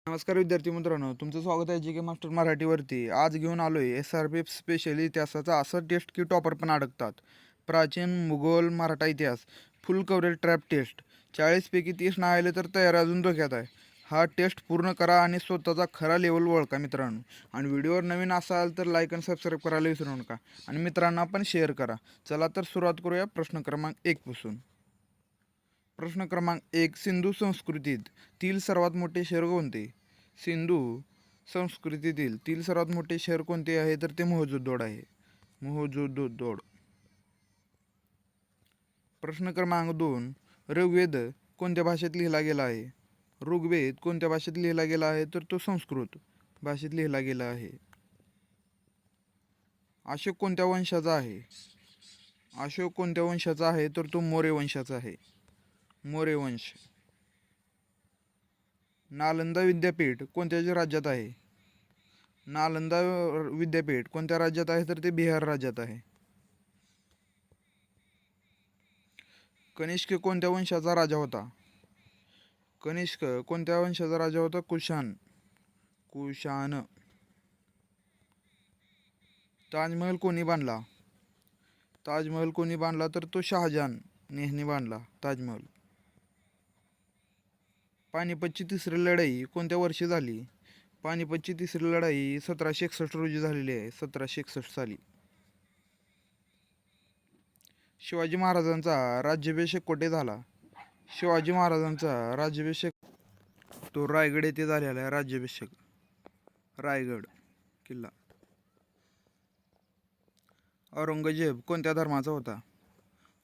नमस्कार विद्यार्थी मित्रांनो, तुमचं स्वागत आहे जी के मास्टर मराठीवरती. आज घेऊन आलोय SRP स्पेशल इतिहासाचा असं टेस्ट की टॉपर पण अडकतात. प्राचीन मुघल मराठा इतिहास फुल कव्हरेज ट्रॅप टेस्ट. 40 पैकी 30 नाही आले तर तयार अजून धोक्यात आहे. हा टेस्ट पूर्ण करा आणि स्वतःचा खरा लेवल ओळखा मित्रांनो. आणि व्हिडिओवर नवीन असाल तर लाईक आणि सबस्क्राईब करायला विसरू नका आणि मित्रांना पण शेअर करा. चला तर सुरुवात करूया प्रश्न क्रमांक 1 पासून. प्रश्न क्रमांक 1. सिंधू संस्कृतीतील सर्वात मोठे शहर कोणते? सिंधू संस्कृतीतील सर्वात मोठे शहर कोणते आहे? तर ते मोहजोदडो आहे. मोहजोदडो. प्रश्न क्रमांक 2. ऋग्वेद कोणत्या भाषेत लिहिला गेला आहे? ऋग्वेद कोणत्या भाषेत लिहिला गेला आहे? तर तो संस्कृत भाषेत लिहिला गेला आहे. अशोक कोणत्या वंशाचा आहे? अशोक कोणत्या वंशाचा आहे? तर तो मौर्य वंशाचा आहे. मौर्य वंश. नालंदा विद्यापीठ कोणत्या राज्यात आहे? नालंदा विद्यापीठ कोणत्या राज्यात आहे? तर ते बिहार राज्यात आहे. कनिष्क कोणत्या वंशाचा राजा होता? कनिष्क कोणत्या वंशाचा राजा होता? कुशाण. कुशाण. ताजमहल कोणी बांधला? ताजमहल कोणी बांधला? तर तो शहाजहान नेहनी बांधला ताजमहल. पानिपतची तिसरी लढाई कोणत्या वर्षी झाली? पानिपतची तिसरी लढाई 1761 रोजी झालेली आहे. 1761 साली. शिवाजी महाराजांचा राज्याभिषेक कुठे झाला? शिवाजी महाराजांचा राज्याभिषेक तो रायगड येथे झालेला आहे. राज्याभिषेक रायगड किल्ला. औरंगजेब कोणत्या धर्माचा होता?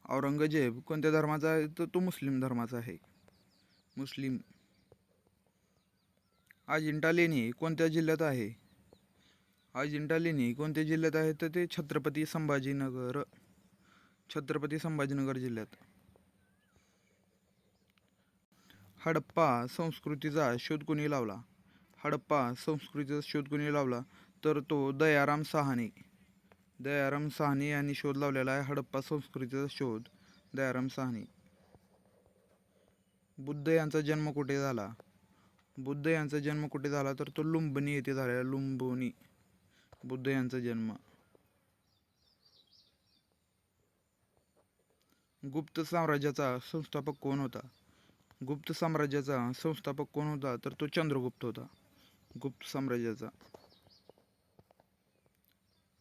औरंगजेब कोणत्या धर्माचा आहे? तर तो मुस्लिम धर्माचा आहे. मुस्लिम. अजिंठा लेणी कोणत्या जिल्ह्यात आहे? अजिंठा लेणी कोणत्या जिल्ह्यात आहे? तर ते छत्रपती संभाजीनगर. छत्रपती संभाजीनगर जिल्ह्यात. हडप्पा संस्कृतीचा शोध कोणी लावला? हडप्पा संस्कृतीचा शोध कोणी लावला? तर तो दयाराम साहनी. दयाराम साहनी यांनी शोध लावलेला आहे. हडप्पा संस्कृतीचा शोध दयाराम साहनी. बुद्ध यांचा जन्म कुठे झाला? बुद्ध यांचा जन्म कुठे झाला? तर तो लुंबिनी येथे झालेला. लुंबिनी. बुद्ध यांचा जन्म. गुप्त साम्राज्याचा संस्थापक कोण होता? गुप्त साम्राज्याचा संस्थापक कोण होता? तर तो चंद्रगुप्त होता. गुप्त साम्राज्याचा.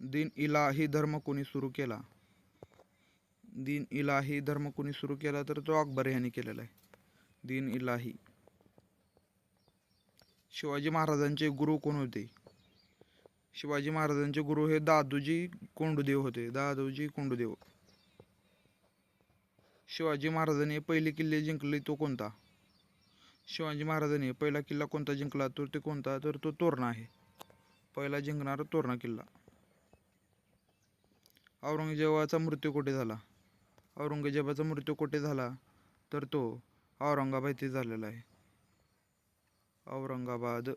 दीन इलाही धर्म कोणी सुरू केला? दीन इलाही धर्म कोणी सुरू केला? तर तो अकबर यांनी केलेला आहे. दीन इलाही. शिवाजी महाराजांचे गुरु कोण होते? शिवाजी महाराजांचे गुरु हे दादोजी कोंडदेव होते. दादोजी कोंडदेव. शिवाजी महाराजांनी पहिले किल्ले जिंकले तो कोणता? शिवाजी महाराजांनी पहिला किल्ला कोणता जिंकला? तर ते कोणता? तर तो तोरणा आहे. पहिला जिंकणारा तोरणा किल्ला. औरंगजेबाचा मृत्यू कुठे झाला? औरंगजेबाचा मृत्यू कुठे झाला? तर तो औरंगाबाद येथे झालेला आहे. औरंगाबाद.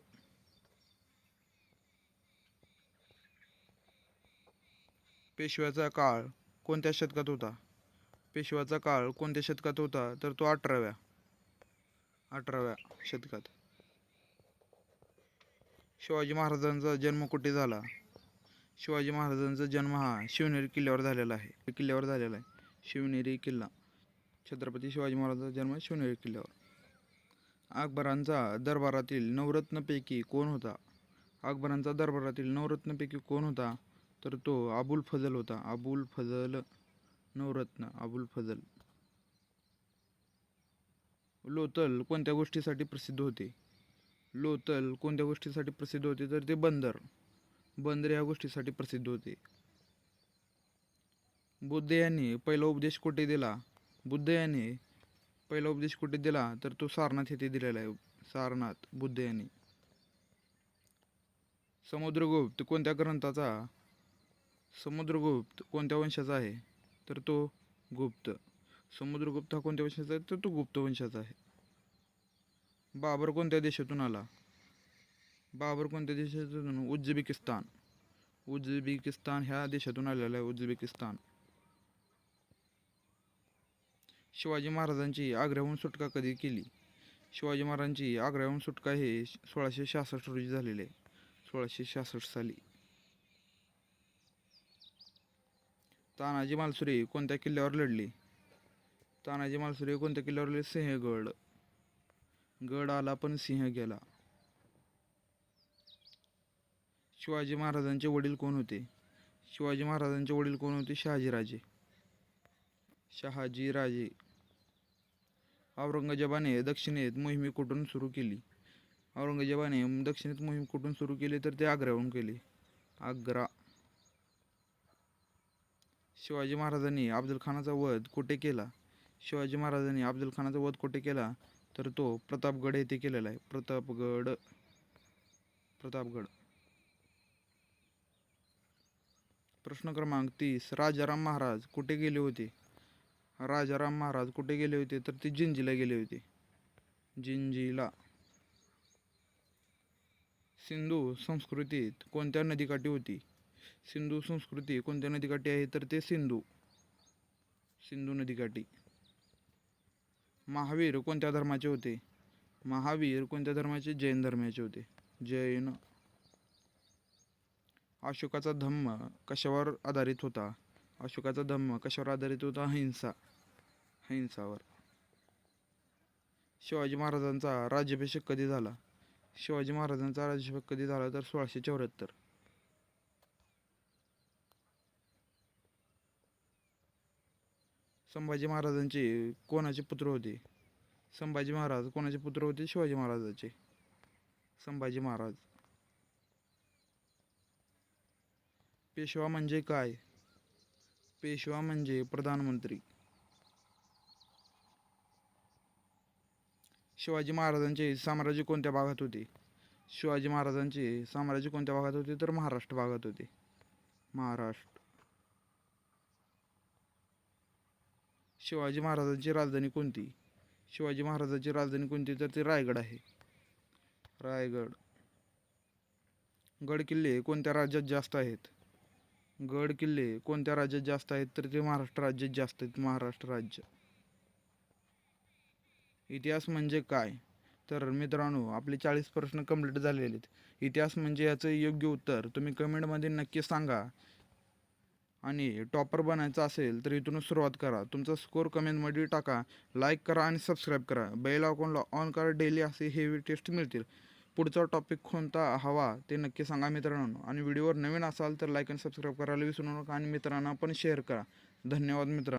पेशव्याचा काळ कोणत्या शतकात होता? पेशव्याचा काळ कोणत्या शतकात होता? तर तो 18व्या शतकात. शिवाजी महाराजांचा जन्म कुठे झाला? शिवाजी महाराजांचा जन्म हा शिवनेरी किल्ल्यावर झालेला आहे. किल्ल्यावर झालेला आहे. शिवनेरी किल्ला. छत्रपती शिवाजी महाराजांचा जन्म शिवनेरी किल्ल्यावर. अकबरांचा दरबारातील नवरत्नपैकी कोण होता? अकबरांचा दरबारातील नवरत्नपैकी कोण होता? तर तो अबुल फजल होता. अबुल फजल. नवरत्न अबुल फजल. लोथल कोणत्या गोष्टीसाठी प्रसिद्ध होते? लोथल कोणत्या गोष्टीसाठी प्रसिद्ध होते? तर ते बंदर. बंदर या गोष्टीसाठी प्रसिद्ध होते. बुद्ध यांनी पहिला उपदेश कुठे दिला? बुद्ध यांनी पहिला उपदेश कुठे दिला? तर तो सारनाथ येथे दिलेला आहे. सारनाथ. बुद्ध यांनी. समुद्रगुप्त कोणत्या ग्रंथाचा समुद्रगुप्त कोणत्या वंशाचा आहे? तर तो गुप्त. समुद्रगुप्त हा कोणत्या वंशाचा आहे? तर तो गुप्त वंशाचा आहे. बाबर कोणत्या देशातून आला? बाबर कोणत्या देशातून? उझबेकिस्तान. उझबेकिस्तान ह्या देशातून आलेला आहे. उझबेकिस्तान. शिवाजी महाराजांची आग्र्याहून सुटका कधी केली? शिवाजी महाराजांची आग्र्याहून सुटका हे 1666 रोजी झालेले आहे. 1666 साली. तानाजी मालुसरे कोणत्या किल्ल्यावर लढले? तानाजी मालुसरे कोणत्या किल्ल्यावर लढले? सिंहगड. गड आला पण सिंह गेला. शिवाजी महाराजांचे वडील कोण होते? शिवाजी महाराजांचे वडील कोण होते? शहाजीराजे. शहाजीराजे. औरंगजेबाने दक्षिणेत मोहीम कुठून सुरू केली? औरंगजेबाने दक्षिणेत मोहीम कुठून सुरू केली तर ते आग्र्याहून केली. आग्रा. शिवाजी महाराजांनी अफजलखानाचा वध कुठे केला? शिवाजी महाराजांनी अफजलखानाचा वध कुठे केला तर तो प्रतापगड येथे केलेला आहे. प्रतापगड. प्रतापगड. प्रश्न क्रमांक 30. राजाराम महाराज कुठे गेले होते? राजाराम महाराज कुठे गेले होते तर ते जिंजीला गेले होते. जिंजीला. सिंधू संस्कृतीत कोणत्या नदीकाठी होती? सिंधू संस्कृती कोणत्या नदीकाठी आहे तर ते सिंधू. सिंधू नदीकाठी. महावीर कोणत्या धर्माचे होते? महावीर कोणत्या धर्माचे? जैन धर्माचे होते. जैन. अशोकाचा धम्म कशावर आधारित होता? अशोकाचा धम्म कशावर आधारित होता? अहिंसा. अहिंसावर. शिवाजी महाराजांचा राज्याभिषेक कधी झाला? शिवाजी महाराजांचा राज्याभिषेक कधी झाला तर 1674. संभाजी महाराजांचे कोणाचे पुत्र होते? संभाजी महाराज कोणाचे पुत्र होते? शिवाजी महाराजांचे. संभाजी महाराज. पेशवा म्हणजे काय? पेशवा म्हणजे प्रधानमंत्री. शिवाजी महाराजांचे साम्राज्य कोणत्या भागात होते? शिवाजी महाराजांचे साम्राज्य कोणत्या भागात होते तर महाराष्ट्र भागात होते. महाराष्ट्र. शिवाजी महाराजांची राजधानी कोणती? शिवाजी महाराजांची राजधानी कोणती तर ती रायगड आहे. रायगड. गड किल्ले कोणत्या राज्यात जास्त आहेत? गड किल्ले कोणत्या राज्यात जास्त आहेत तर ते महाराष्ट्र राज्यात जास्त आहेत. महाराष्ट्र राज्य. इतिहास म्हणजे काय? तर मित्रांनो, आपले 40 प्रश्न कंप्लीट झालेले आहेत. इतिहास म्हणजे याचं योग्य उत्तर तुम्ही कमेंटमध्ये नक्की सांगा. आणि टॉपर बनायचं असेल तर इथूनच सुरुवात करा. तुमचा स्कोर कमेंटमध्ये टाका. लाईक करा आणि सबस्क्राईब करा. बेल आयकॉनला ऑन करा. डेली असे हेवी टेस्ट मिळतील. पुढचा टॉपिक कोणता हवा ते नक्की सांगा मित्रांनो. आणि व्हिडिओवर नवीन असाल तर लाईक आणि सबस्क्राईब करायला विसरू नका आणि मित्रांना पण शेअर करा. धन्यवाद मित्रांनो.